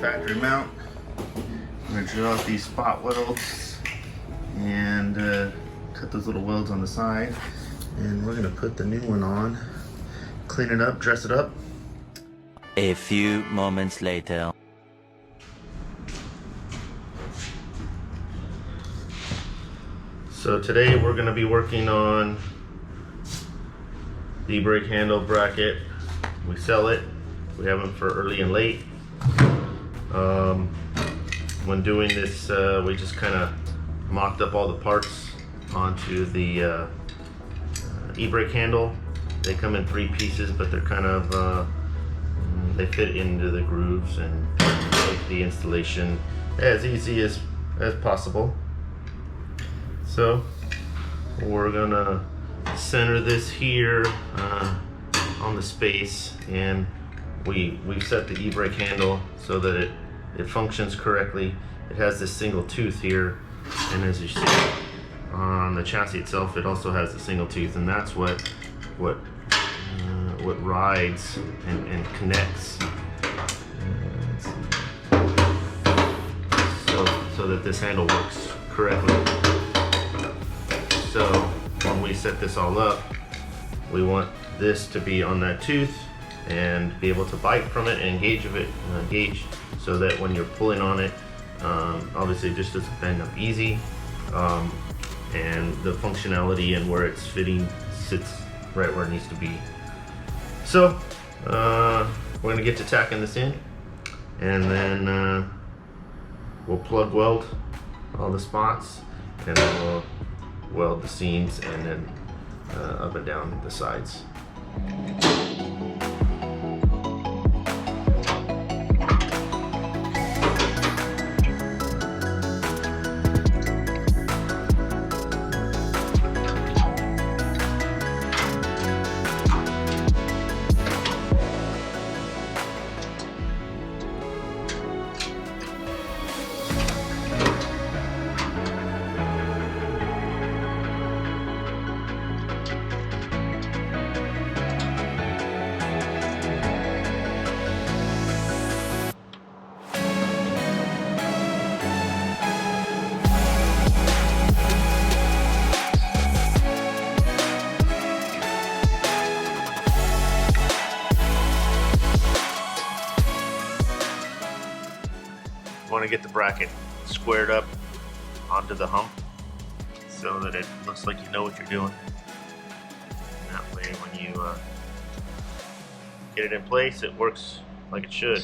factory mount. I'm going to drill out these spot welds and cut those little welds on the side. And we're going to put the new one on, clean it up, dress it up. A few moments later. So today we're going to be working on the eBrake handle bracket. We sell it. We have them for early and late. When doing this, we just kind of mocked up all the parts onto the eBrake handle. They come in 3 pieces, but they're kind of they fit into the grooves and make the installation as easy as possible. So we're gonna center this here on the space, and we've set the eBrake handle so that it functions correctly. It has this single tooth here, and as you see on the chassis itself, it also has a single tooth, and that's what rides and connects, so that this handle works correctly. So when we set this all up, we want this to be on that tooth and be able to bite from it and engage so that when you're pulling on it, obviously it just doesn't bend up easy, and the functionality and where it's fitting sits right where it needs to be. So we're going to get to tacking this in, and then we'll plug weld all the spots, and then we'll weld the seams, and then up and down the sides. Want to get the bracket squared up onto the hump so that it looks like you know what you're doing. And that way when you get it in place, it works like it should.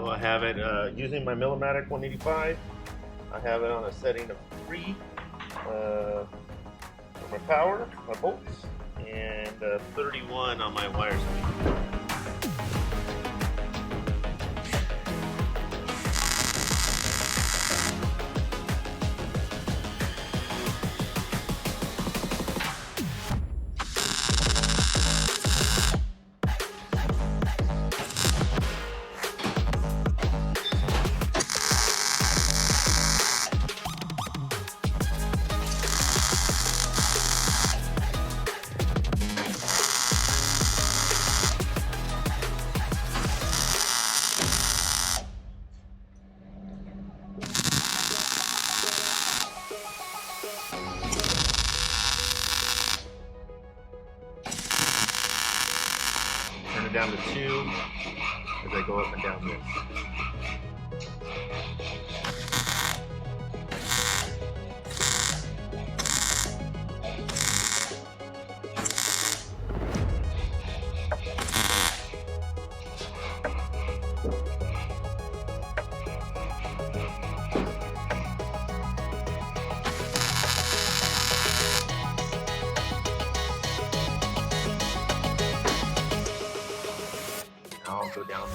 I have it using my Millimatic 185. I have it on a setting of 3 for my power, my bolts, and 31 on my wire speed. Turn it down to 2 as I go up and down this. I'll go down